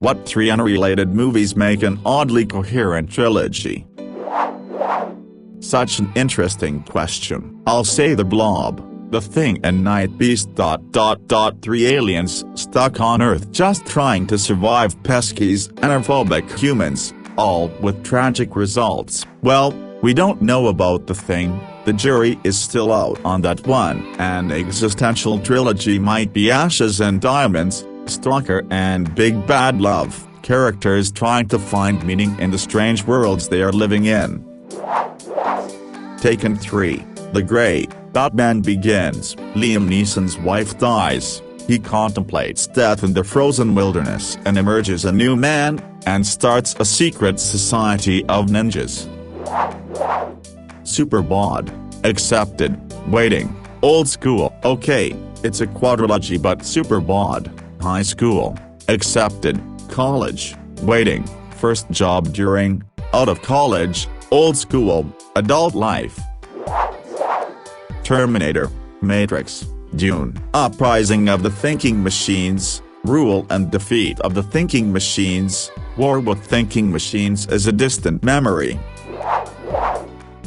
What three unrelated movies make an oddly coherent trilogy? Such an interesting question. I'll say The Blob, The Thing and Night Beast. Three aliens stuck on Earth just trying to survive pesky xenophobic humans, all with tragic results. Well, we don't know about The Thing, the jury is still out on that one. An existential trilogy might be Ashes and Diamonds, Stalker and Big Bad Love, characters trying to find meaning in the strange worlds they are living in. Taken 3, The Great Batman Begins. Liam Neeson's wife dies, he contemplates death in the frozen wilderness and emerges a new man, and starts a secret society of ninjas. Superbad, Accepted, Waiting, Old School. Okay, it's a quadrilogy but Superbad, High School, Accepted, College, Waiting, First Job During, Out of College, Old School, Adult Life. Terminator, Matrix, Dune. Uprising of the Thinking Machines, Rule and Defeat of the Thinking Machines, War with Thinking Machines is a distant memory.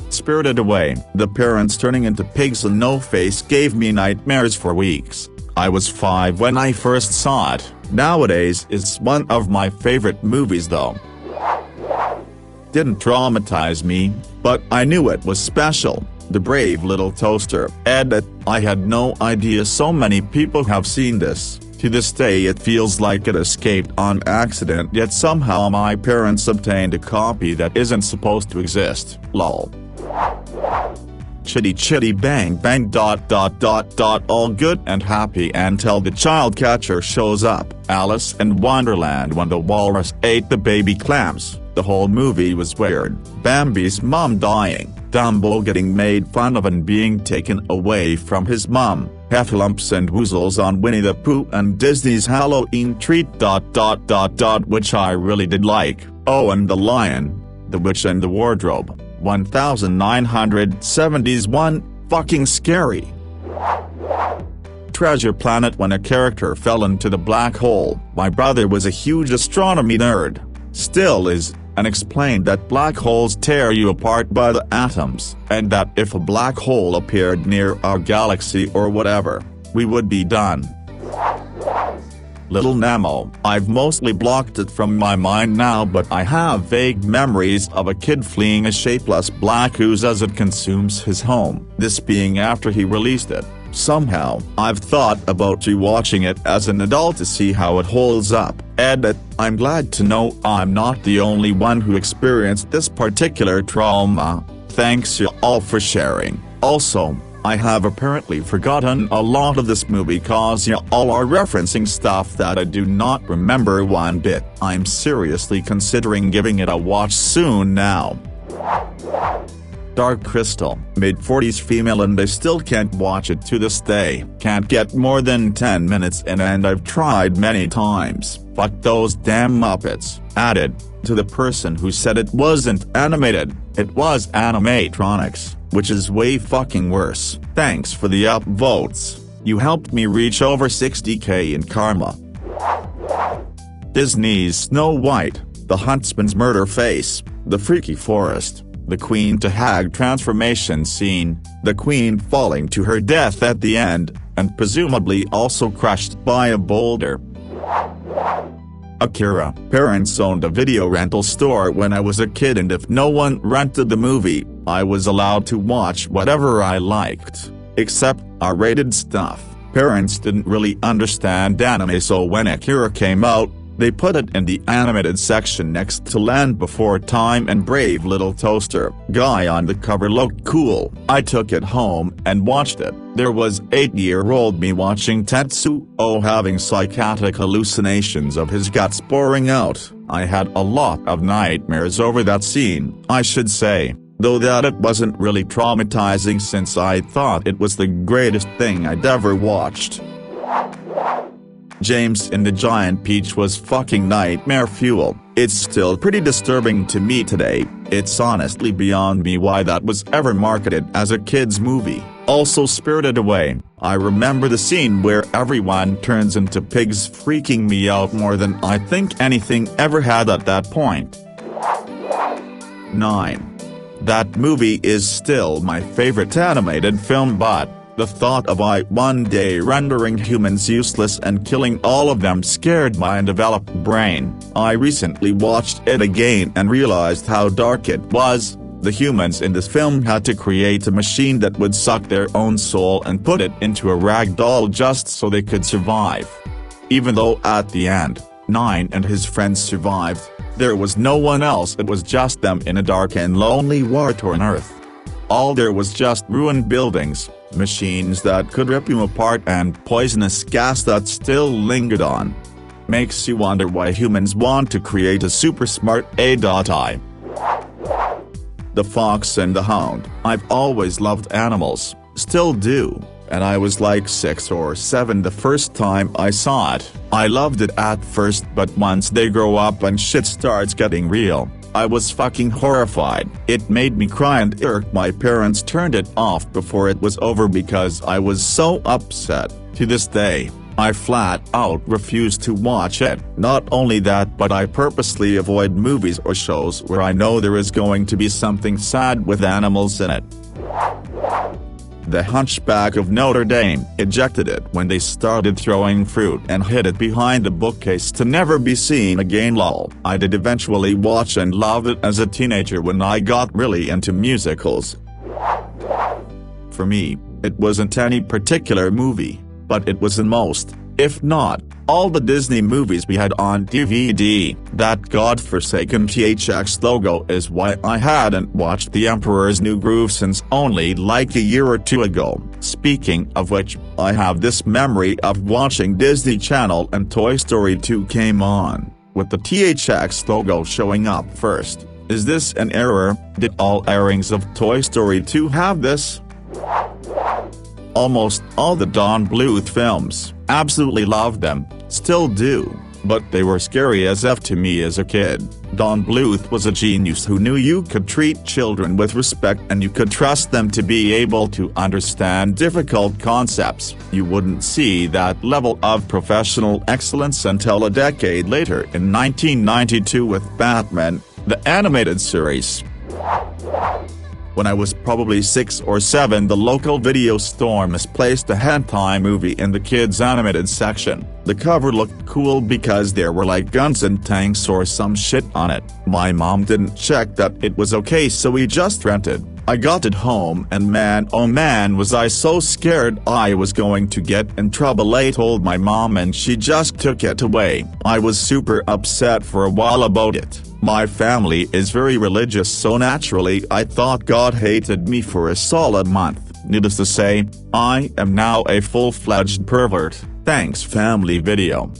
Spirited Away, the parents turning into pigs and No Face gave me nightmares for weeks. I was 5 when I first saw it, nowadays it's one of my favorite movies though. Didn't traumatize me, but I knew it was special. The Brave Little Toaster. Edit, I had no idea so many people have seen this. To this day it feels like it escaped on accident, yet somehow my parents obtained a copy that isn't supposed to exist. Lol. Chitty Chitty Bang Bang. All good and happy until the child catcher shows up. Alice in Wonderland when the walrus ate the baby clams. The whole movie was weird. Bambi's mom dying. Dumbo getting made fun of and being taken away from his mom. Heffalumps and woozles on Winnie the Pooh and Disney's Halloween Treat. Which I really did like. Oh, and The Lion, The Witch and the Wardrobe. 1971, fucking scary. Treasure Planet when a character fell into the black hole. My brother was a huge astronomy nerd. Still is, and explained that black holes tear you apart by the atoms, and that if a black hole appeared near our galaxy or whatever, we would be done. Little Nemo, I've mostly blocked it from my mind now, but I have vague memories of a kid fleeing a shapeless black ooze as it consumes his home, this being after he released it. Somehow, I've thought about rewatching it as an adult to see how it holds up. Edit, I'm glad to know I'm not the only one who experienced this particular trauma. Thanks you all for sharing. Also, I have apparently forgotten a lot of this movie cause you all are referencing stuff that I do not remember one bit. I'm seriously considering giving it a watch soon now. Dark Crystal, mid-40s female and I still can't watch it to this day. Can't get more than 10 minutes in and I've tried many times. Fuck those damn Muppets. Added, to the person who said it wasn't animated, it was animatronics, which is way fucking worse. Thanks for the upvotes. You helped me reach over 60k in karma. Disney's Snow White, The Huntsman's murder face, The Freaky Forest. The Queen to Hag transformation scene, the Queen falling to her death at the end, and presumably also crushed by a boulder. Akira, parents owned a video rental store when I was a kid and if no one rented the movie, I was allowed to watch whatever I liked. Except R-rated stuff. Parents didn't really understand anime, so when Akira came out, they put it in the animated section next to Land Before Time and Brave Little Toaster. Guy on the cover looked cool. I took it home and watched it. There was 8-year-old me watching Tetsuo having psychotic hallucinations of his guts pouring out. I had a lot of nightmares over that scene. I should say, though, that it wasn't really traumatizing since I thought it was the greatest thing I'd ever watched. James and the Giant Peach was fucking nightmare fuel. It's still pretty disturbing to me today. It's honestly beyond me why that was ever marketed as a kids movie. Also Spirited Away, I remember the scene where everyone turns into pigs freaking me out more than I think anything ever had at that point. 9. That movie is still my favorite animated film, but the thought of I one day rendering humans useless and killing all of them scared my undeveloped brain. I recently watched it again and realized how dark it was. The humans in this film had to create a machine that would suck their own soul and put it into a rag doll just so they could survive. Even though at the end, 9 and his friends survived, there was no one else. It was just them in a dark and lonely war-torn Earth. All there was just ruined buildings, machines that could rip you apart, and poisonous gas that still lingered on. Makes you wonder why humans want to create a super smart AI. The Fox and the Hound. I've always loved animals, still do, and I was like 6 or 7 the first time I saw it. I loved it at first, but once they grow up and shit starts getting real, I was fucking horrified. It made me cry and irk. My parents turned it off before it was over because I was so upset. To this day, I flat out refuse to watch it. Not only that, but I purposely avoid movies or shows where I know there is going to be something sad with animals in it. The Hunchback of Notre Dame. Ejected it when they started throwing fruit and hid it behind a bookcase to never be seen again. Lol. I did eventually watch and loved it as a teenager when I got really into musicals. For me, it wasn't any particular movie, but it was in most, if not all, the Disney movies we had on DVD. That godforsaken THX logo is why I hadn't watched The Emperor's New Groove since only like a year or two ago. Speaking of which, I have this memory of watching Disney Channel and Toy Story 2 came on, with the THX logo showing up first. Is this an error? Did all airings of Toy Story 2 have this? Almost all the Don Bluth films, absolutely loved them, still do, but they were scary as F to me as a kid. Don Bluth was a genius who knew you could treat children with respect and you could trust them to be able to understand difficult concepts. You wouldn't see that level of professional excellence until a decade later in 1992 with Batman, the animated series. When I was probably 6 or 7, the local video store misplaced a hentai movie in the kids animated section. The cover looked cool because there were like guns and tanks or some shit on it. My mom didn't check that it was okay, so we just rented. I got it home and man oh man was I so scared I was going to get in trouble. I told my mom and she just took it away. I was super upset for a while about it. My family is very religious, so naturally I thought God hated me for a solid month. Needless to say, I am now a full-fledged pervert. Thanks family video.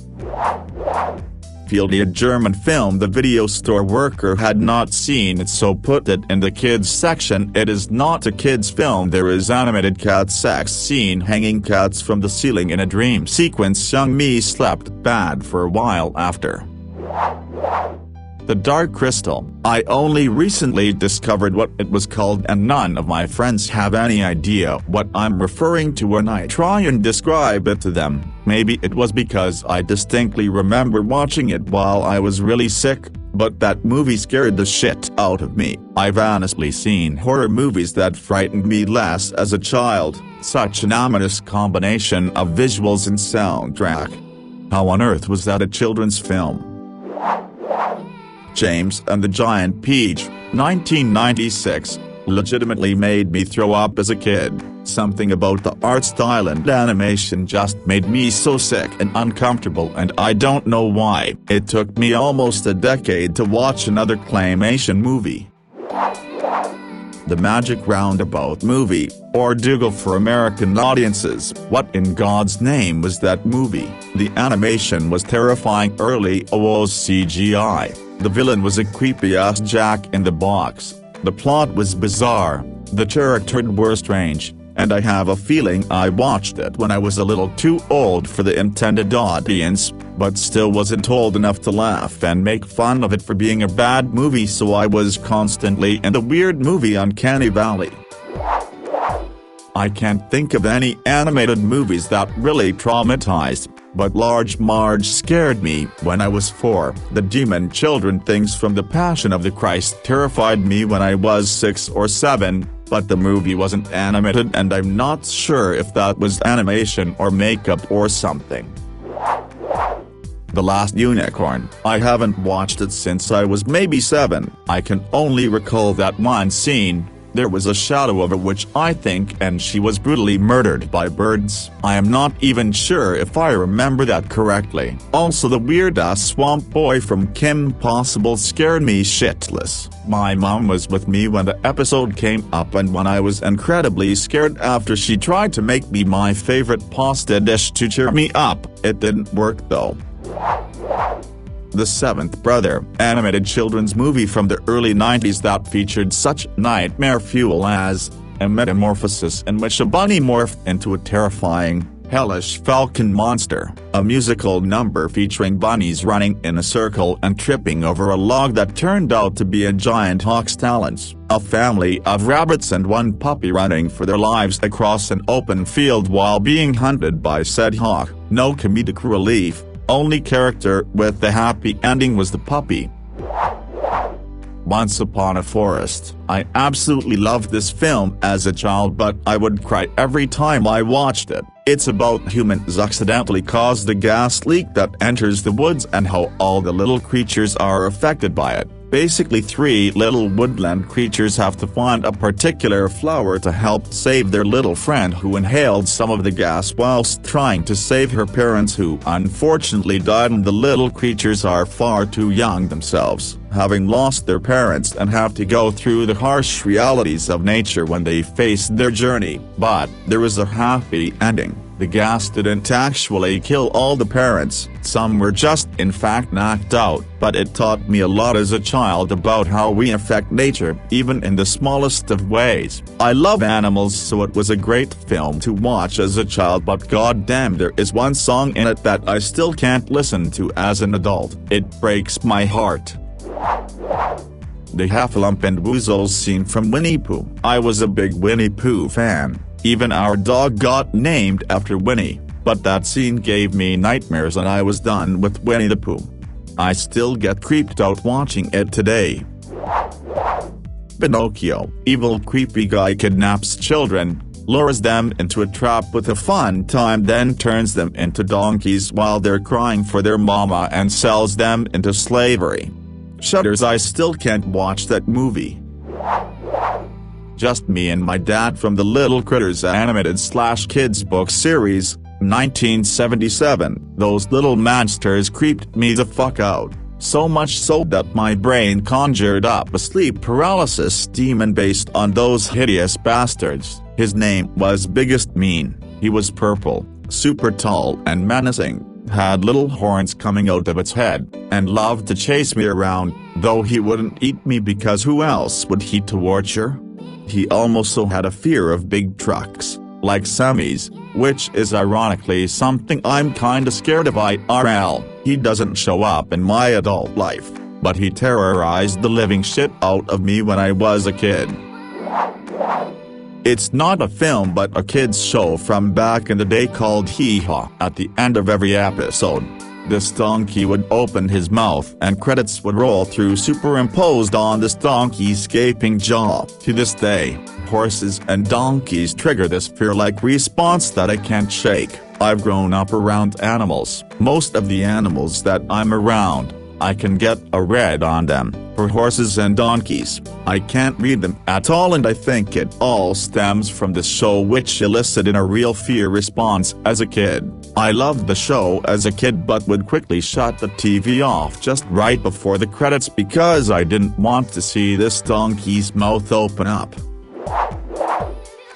A German film the video store worker had not seen it, so put it in the kids section. It is not a kids film. There is animated cat sex scene, hanging cats from the ceiling in a dream sequence. Young me slept bad for a while after. The Dark Crystal. I only recently discovered what it was called and none of my friends have any idea what I'm referring to when I try and describe it to them. Maybe it was because I distinctly remember watching it while I was really sick, but that movie scared the shit out of me. I've honestly seen horror movies that frightened me less as a child. Such an ominous combination of visuals and soundtrack. How on earth was that a children's film? James and the Giant Peach, 1996, legitimately made me throw up as a kid. Something about the art style and animation just made me so sick and uncomfortable, and I don't know why. It took me almost a decade to watch another claymation movie. The Magic Roundabout movie, or Dougal for American audiences. What in God's name was that movie? The animation was terrifying early. It was CGI. The villain was a creepy-ass Jack-in-the-Box. The plot was bizarre, the characters were strange, and I have a feeling I watched it when I was a little too old for the intended audience, but still wasn't old enough to laugh and make fun of it for being a bad movie, so I was constantly in the weird movie Uncanny Valley. I can't think of any animated movies that really traumatized, but Large Marge scared me when I was 4. The demon children things from The Passion of the Christ terrified me when I was 6 or 7, but the movie wasn't animated and I'm not sure if that was animation or makeup or something. The Last Unicorn. I haven't watched it since I was maybe 7. I can only recall that one scene. There was a shadow of a witch, I think, and she was brutally murdered by birds. I am not even sure if I remember that correctly. Also, the weird-ass swamp boy from Kim Possible scared me shitless. My mom was with me when the episode came up and when I was incredibly scared after she tried to make me my favorite pasta dish to cheer me up. It didn't work though. The Seventh Brother, animated children's movie from the early 90s that featured such nightmare fuel as a metamorphosis in which a bunny morphed into a terrifying, hellish falcon monster, a musical number featuring bunnies running in a circle and tripping over a log that turned out to be a giant hawk's talons, a family of rabbits and one puppy running for their lives across an open field while being hunted by said hawk. No comedic relief. Only character with the happy ending was the puppy. Once Upon a Forest. I absolutely loved this film as a child, but I would cry every time I watched it. It's about humans accidentally caused a gas leak that enters the woods and how all the little creatures are affected by it. Basically, 3 little woodland creatures have to find a particular flower to help save their little friend who inhaled some of the gas whilst trying to save her parents who unfortunately died, and the little creatures are far too young themselves, having lost their parents, and have to go through the harsh realities of nature when they face their journey. But there is a happy ending. The gas didn't actually kill all the parents, some were just in fact knocked out, but it taught me a lot as a child about how we affect nature, even in the smallest of ways. I love animals, so it was a great film to watch as a child, but goddamn, there is one song in it that I still can't listen to as an adult. It breaks my heart. The Heffalump and Woozles scene from Winnie Pooh. I was a big Winnie Pooh fan. Even our dog got named after Winnie, but that scene gave me nightmares and I was done with Winnie the Pooh. I still get creeped out watching it today. Pinocchio. Evil creepy guy kidnaps children, lures them into a trap with a fun time, then turns them into donkeys while they're crying for their mama and sells them into slavery. Shudders. I still can't watch that movie. Just Me and My Dad from the Little Critters animated/kids book series, 1977. Those little monsters creeped me the fuck out, so much so that my brain conjured up a sleep paralysis demon based on those hideous bastards. His name was Biggest Mean. He was purple, super tall and menacing, had little horns coming out of its head, and loved to chase me around, though he wouldn't eat me because who else would he torture? He also had a fear of big trucks, like semis, which is ironically something I'm kinda scared of IRL. He doesn't show up in my adult life, but he terrorized the living shit out of me when I was a kid. It's not a film but a kids show from back in the day called Hee Haw. At the end of every episode, this donkey would open his mouth and credits would roll through superimposed on this donkey's gaping jaw. To this day, horses and donkeys trigger this fear-like response that I can't shake. I've grown up around animals. Most of the animals that I'm around, I can get a read on them. For horses and donkeys, I can't read them at all, and I think it all stems from this show, which elicited a real fear response as a kid. I loved the show as a kid but would quickly shut the TV off just right before the credits because I didn't want to see this donkey's mouth open up.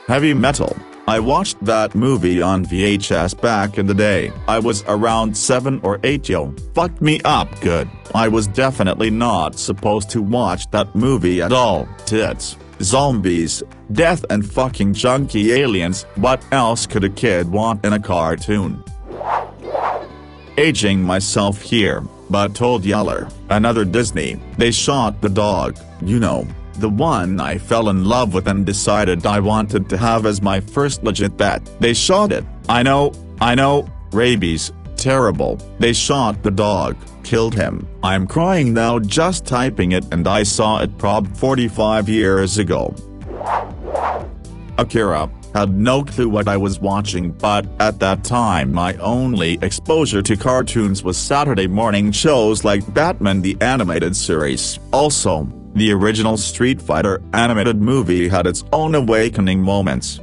Heavy Metal. I watched that movie on VHS back in the day. I was around 7 or 8 yo. Fucked me up good. I was definitely not supposed to watch that movie at all. Tits, zombies, death and fucking junky aliens. What else could a kid want in a cartoon? Aging myself here, but told Yeller, another Disney. They shot the dog, you know. The one I fell in love with and decided I wanted to have as my first legit pet. They shot it. I know, rabies, terrible. They shot the dog, killed him. I'm crying now just typing it, and I saw it probably 45 years ago. Akira. Had no clue what I was watching, but at that time my only exposure to cartoons was Saturday morning shows like Batman the Animated Series. Also, the original Street Fighter animated movie had its own awakening moments.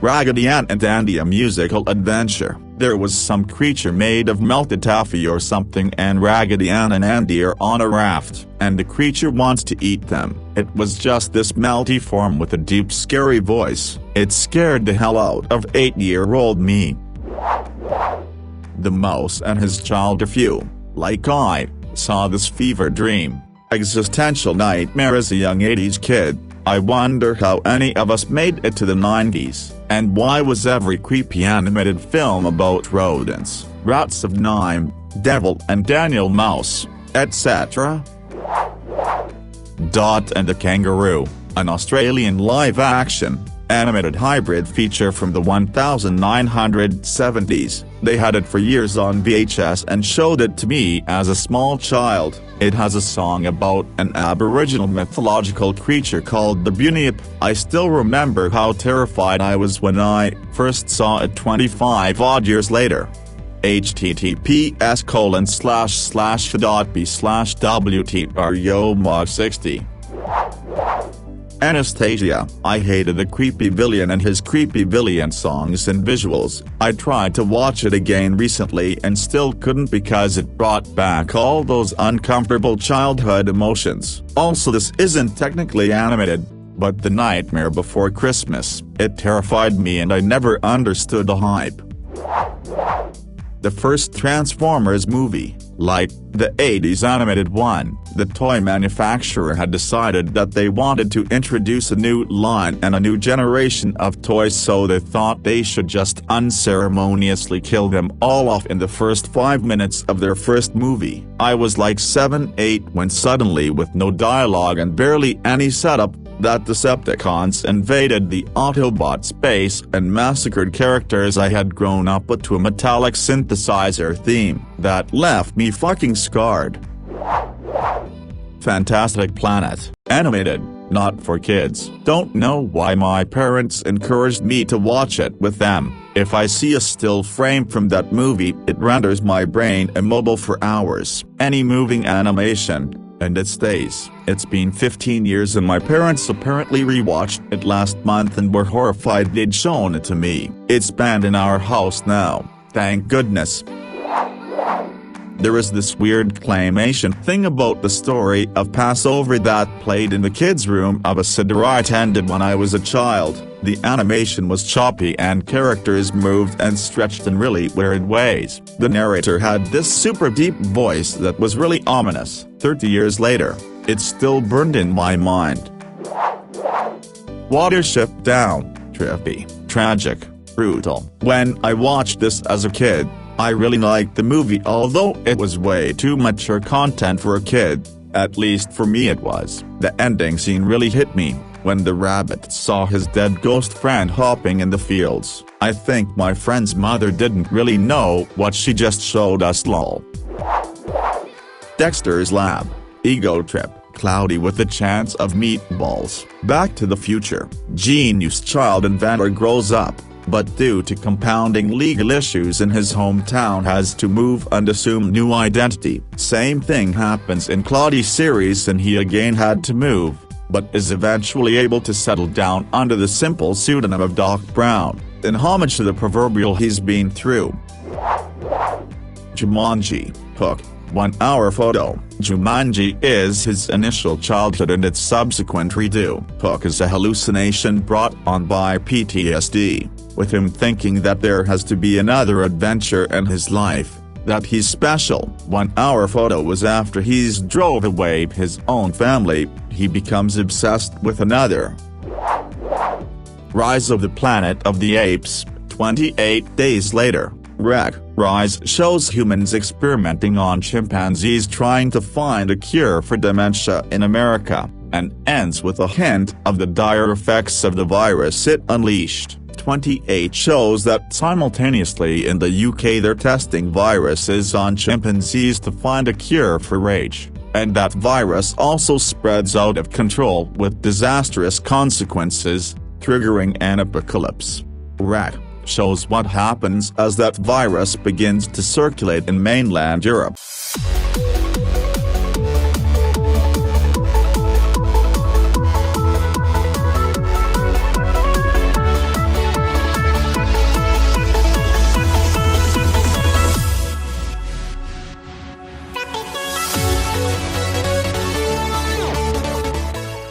Raggedy Ann and Andy: A Musical Adventure. There was some creature made of melted taffy or something, and Raggedy Ann and Andy are on a raft, and the creature wants to eat them. It was just this melty form with a deep scary voice. It scared the hell out of 8-year-old me. The Mouse and His Child. If you, like I, saw this fever dream, existential nightmare as a young 80s kid, I wonder how any of us made it to the 90s, and why was every creepy animated film about rodents, Rats of Nime, Devil and Daniel Mouse, etc.? Dot and the Kangaroo, an Australian live-action, animated hybrid feature from the 1970s. They had it for years on VHS and showed it to me as a small child. It has a song about an Aboriginal mythological creature called the Bunyip. I still remember how terrified I was when I first saw it 25 odd years later. https://b/wt/Anastasia. Anastasia. I hated the creepy villain and his creepy villain songs and visuals. I tried to watch it again recently and still couldn't because it brought back all those uncomfortable childhood emotions. Also, this isn't technically animated, but The Nightmare Before Christmas. It terrified me and I never understood the hype. The first Transformers movie, like the 80s animated one, the toy manufacturer had decided that they wanted to introduce a new line and a new generation of toys, so they thought they should just unceremoniously kill them all off in the first 5 minutes of their first movie. I was like 7-8 when suddenly, with no dialogue and barely any setup, that Decepticons invaded the Autobot space and massacred characters I had grown up with to a metallic synthesizer theme that left me fucking scarred. Fantastic Planet. Animated, not for kids. Don't know why my parents encouraged me to watch it with them. If I see a still frame from that movie, it renders my brain immobile for hours. Any moving animation, and it stays. It's been 15 years and my parents apparently rewatched it last month and were horrified they'd shown it to me. It's banned in our house now, thank goodness. There is this weird claymation thing about the story of Passover that played in the kids' room of a siddur I attended when I was a child. The animation was choppy and characters moved and stretched in really weird ways. The narrator had this super deep voice that was really ominous. 30 years later, it's still burned in my mind. Watership Down. Trippy, tragic, brutal. When I watched this as a kid, I really liked the movie, although it was way too mature content for a kid. At least for me it was. The ending scene really hit me, when the rabbit saw his dead ghost friend hopping in the fields. I think my friend's mother didn't really know what she just showed us, lol. Dexter's Lab. Ego trip. Cloudy with a chance of meatballs. Back to the Future. Genius child inventor grows up, but due to compounding legal issues in his hometown has to move and assume new identity. Same thing happens in Claudy's series and he again had to move, but is eventually able to settle down under the simple pseudonym of Doc Brown, in homage to the proverbial he's been through. Jumanji. Hook. 1 hour photo. Jumanji is his initial childhood and its subsequent redo. Hook is a hallucination brought on by PTSD, with him thinking that there has to be another adventure in his life, that he's special. 1 hour photo was after he's drove away his own family, he becomes obsessed with another. Rise of the Planet of the Apes. 28 days later. Rise shows humans experimenting on chimpanzees trying to find a cure for dementia in America, and ends with a hint of the dire effects of the virus it unleashed. 28 shows that simultaneously in the UK they're testing viruses on chimpanzees to find a cure for rage, and that virus also spreads out of control with disastrous consequences, triggering an apocalypse. Shows what happens as that virus begins to circulate in mainland Europe.